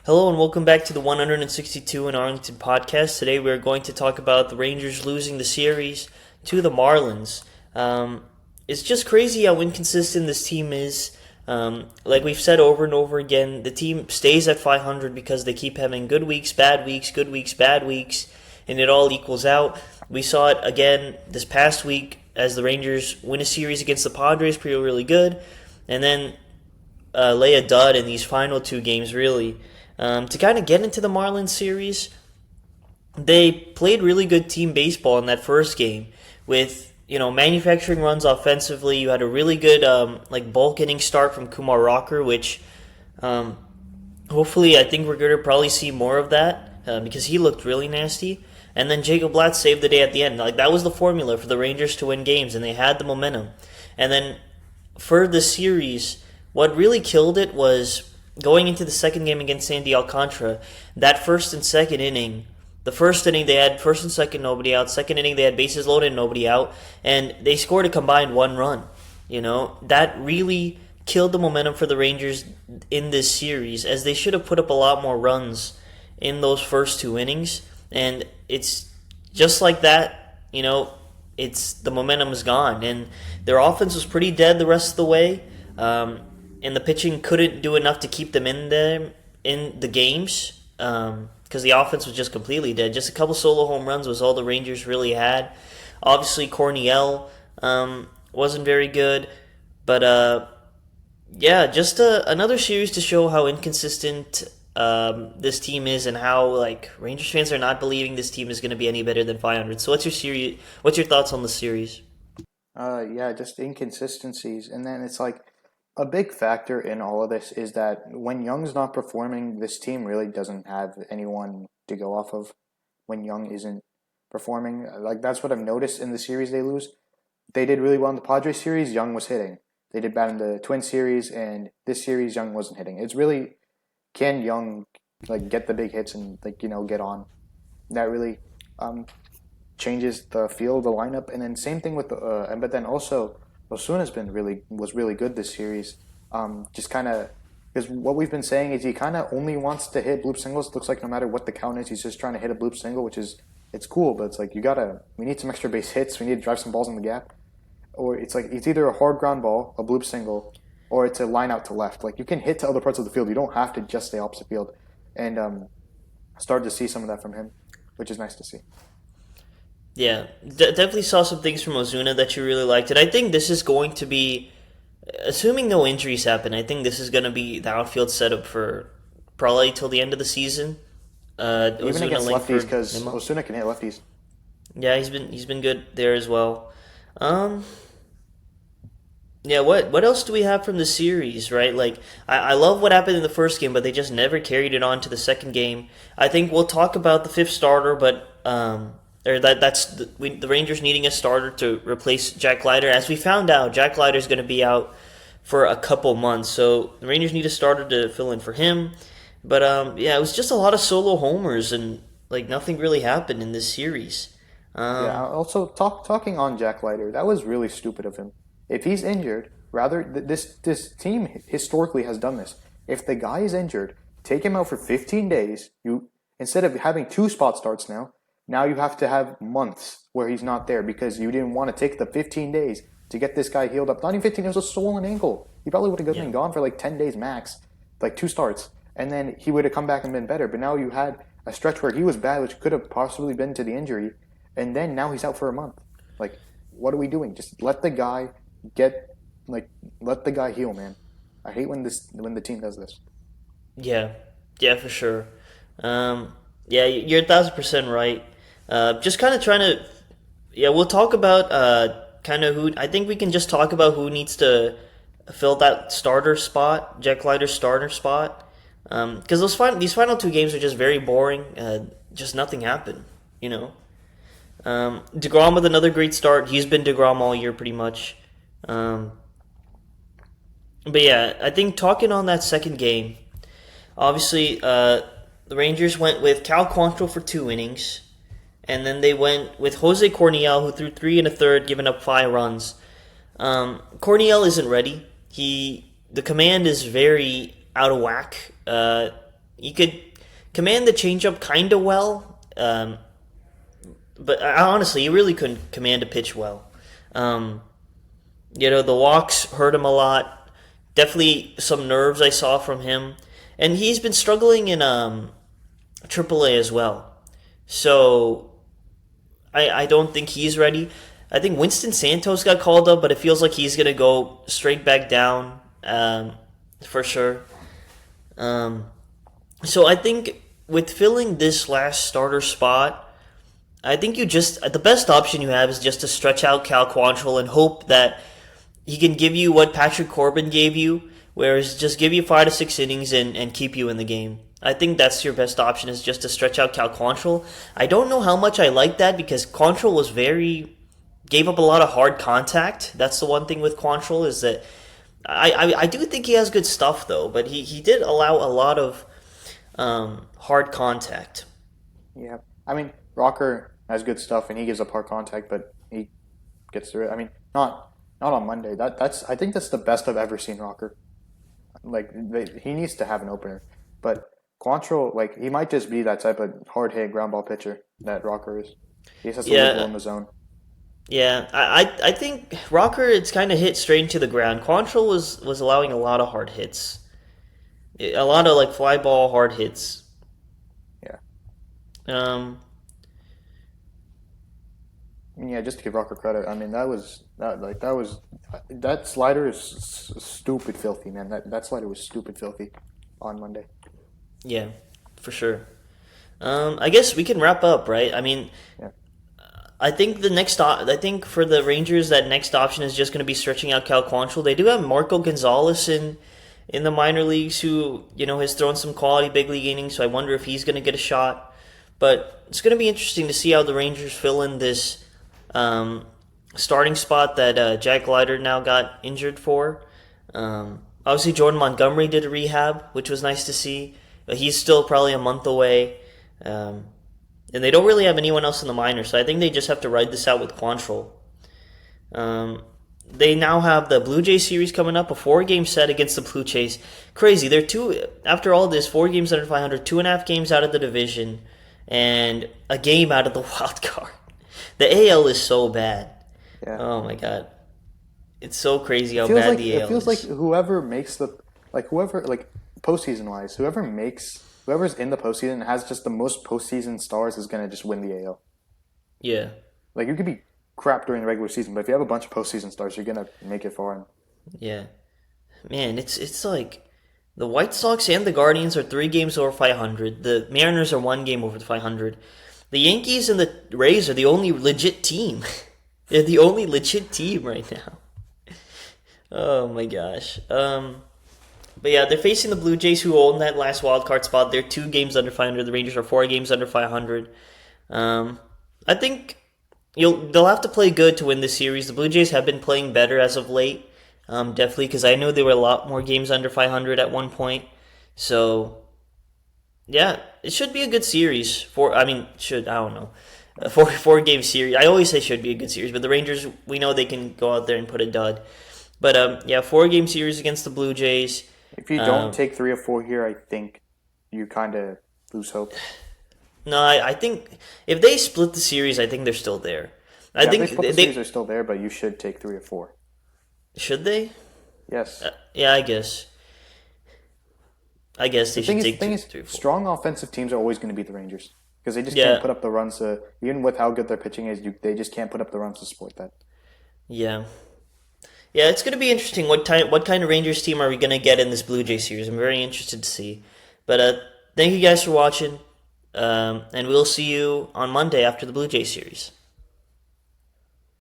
Hello and welcome back to the 162 in Arlington podcast. Today we're going to talk about the Rangers losing the series to the Marlins. It's just crazy how inconsistent this team is. Like we've said over and over again, the team stays at 500 because they keep having good weeks, bad weeks, good weeks, bad weeks, and it all equals out. We saw it again this past week as the Rangers win a series against the Padres, pretty really good, and then lay a dud in these final two games, really. To kind of get into the Marlins series, they played really good team baseball in that first game with, manufacturing runs offensively. You had a really good, bulk inning start from Kumar Rocker, which hopefully I think we're going to probably see more of that because he looked really nasty. And then Jacob Blatt saved the day at the end. Like, that was the formula for the Rangers to win games, and they had the momentum. And then for the series, what really killed it was going into the second game against Sandy Alcantara, that first and second inning. The first inning they had first and second, nobody out. Second inning they had bases loaded, nobody out. And they scored a combined one run. That really killed the momentum for the Rangers in this series, as they should have put up a lot more runs in those first two innings. And it's just like that, it's the momentum is gone. And their offense was pretty dead the rest of the way. And the pitching couldn't do enough to keep them in there in the games because the offense was just completely dead. Just a couple solo home runs was all the Rangers really had. Obviously, Corniel wasn't very good, but just another series to show how inconsistent this team is and how Rangers fans are not believing this team is going to be any better than 500. So, what's your thoughts on the series? Just inconsistencies, and then it's like. A big factor in all of this is that when Young's not performing, this team really doesn't have anyone to go off of when Young isn't performing. That's what I've noticed in the series they lose. They did really well in the Padres series, Young was hitting. They did bad in the Twins series, and this series, Young wasn't hitting. It's really, can Young get the big hits and get on? That really changes the feel of the lineup. And then same thing with but then also Osuna's was really good this series. Just kind of because what we've been saying is he kind of only wants to hit bloop singles. It looks like no matter what the count is, he's just trying to hit a bloop single, which is it's cool, but it's like we need some extra base hits. We need to drive some balls in the gap, or it's either a hard ground ball, a bloop single, or it's a line out to left. Like you can hit to other parts of the field. You don't have to just stay opposite field, and started to see some of that from him, which is nice to see. Yeah, definitely saw some things from Ozuna that you really liked. And I think this is going to be, assuming no injuries happen, I think this is going to be the outfield setup for probably till the end of the season. Even Ozuna against lefties, because Ozuna can hit lefties. Yeah, he's been good there as well. What else do we have from the series, right? I love what happened in the first game, but they just never carried it on to the second game. I think we'll talk about the fifth starter, but the Rangers needing a starter to replace Jack Leiter. As we found out, Jack Leiter is going to be out for a couple months, so the Rangers need a starter to fill in for him. But it was just a lot of solo homers, and nothing really happened in this series. Also talking on Jack Leiter, that was really stupid of him. If he's injured, this team historically has done this. If the guy is injured, take him out for 15 days. You instead of having 2 spot starts now you have to have months where he's not there because you didn't want to take the 15 days to get this guy healed up. Not even 15, it was a swollen ankle. He probably would have been gone for 10 days max, 2 starts. And then he would have come back and been better. But now you had a stretch where he was bad, which could have possibly been to the injury. And then now he's out for a month. What are we doing? Just let the guy let the guy heal, man. I hate when the team does this. Yeah, for sure. You're 1,000% right. Just kind of trying to, we'll talk about kind of who. I think we can just talk about who needs to fill that starter spot, Jack Leiter's starter spot, because these final two games are just very boring. Just nothing happened, DeGrom with another great start. He's been DeGrom all year pretty much. I think talking on that second game, obviously the Rangers went with Cal Quantrill for 2 innings. And then they went with Jose Corniel, who threw 3 1/3, giving up 5 runs. Corniel isn't ready. The command is very out of whack. he could command the changeup kind of well, but honestly, he really couldn't command a pitch well. Um, the walks hurt him a lot. Definitely some nerves I saw from him, and he's been struggling in AAA as well. So I don't think he's ready. I think Winston Santos got called up, but it feels like he's gonna go straight back down for sure. Um, so I think with filling this last starter spot, I think the best option you have is just to stretch out Cal Quantrill and hope that he can give you what Patrick Corbin gave you, whereas just give you 5 to 6 innings and keep you in the game. I think that's your best option is just to stretch out Cal Quantrill. I don't know how much I like that because Quantrill gave up a lot of hard contact. That's the one thing with Quantrill is that I do think he has good stuff though, but he did allow a lot of hard contact. Yeah, I mean Rocker has good stuff and he gives up hard contact, but he gets through it. I mean, not on Monday. That's I think that's the best I've ever seen Rocker. Like he needs to have an opener, but Quantrill, like he might just be that type of hard hit ground ball pitcher that Rocker is. He just has to live well in the zone. Yeah, I think Rocker it's kind of hit straight into the ground. Quantrill was allowing a lot of hard hits, a lot of like fly ball hard hits. Yeah. Um. Yeah, just to give Rocker credit, I mean that slider is stupid filthy, man. That slider was stupid filthy on Monday. Yeah, for sure. I guess we can wrap up, right? I mean, Yeah. I think I think for the Rangers, that next option is just going to be stretching out Cal Quantrill. They do have Marco Gonzalez in the minor leagues, who has thrown some quality big league innings. So I wonder if he's going to get a shot. But it's going to be interesting to see how the Rangers fill in this starting spot that Jack Leiter now got injured for. Obviously, Jordan Montgomery did a rehab, which was nice to see. But he's still probably a month away. And they don't really have anyone else in the minors, so I think they just have to ride this out with Quantrill. They now have the Blue Jays series coming up, a 4-game set against the Blue Jays. Crazy. After all this, 4 games under 500, 2.5 games out of the division, and a game out of the wild card. The AL is so bad. Yeah. Oh my god. It's so crazy how bad the AL is. It feels like whoever postseason wise, whoever's in the postseason and has just the most postseason stars is gonna just win the AL. Yeah. Like you could be crap during the regular season, but if you have a bunch of postseason stars, you're gonna make it far. Yeah. Man, it's like the White Sox and the Guardians are 3 games over 500. The Mariners are 1 game over 500. The Yankees and the Rays are the only legit team. They're the only legit team right now. Oh my gosh. But yeah, they're facing the Blue Jays, who own that last wild card spot. They're 2 games under 500. The Rangers are 4 games under 500. I think they'll have to play good to win this series. The Blue Jays have been playing better as of late, definitely, because I know they were a lot more games under 500 at one point. So yeah, it should be a good series. I don't know. A 4-game series. I always say should be a good series, but the Rangers, we know they can go out there and put a dud. But 4-game series against the Blue Jays. If you don't take 3 or 4 here, I think you kind of lose hope. No, I think if they split the series, I think they're still there. I think if they split the series are still there, but you should take 3 or 4. Should they? Yes. Yeah, I guess. They should take 3 or 4. Strong offensive teams are always going to beat the Rangers because they just can't put up the runs. Even with how good their pitching is, they just can't put up the runs to support that. Yeah. Yeah, it's going to be interesting. What kind of Rangers team are we going to get in this Blue Jay series? I'm very interested to see. But thank you guys for watching, and we'll see you on Monday after the Blue Jay series.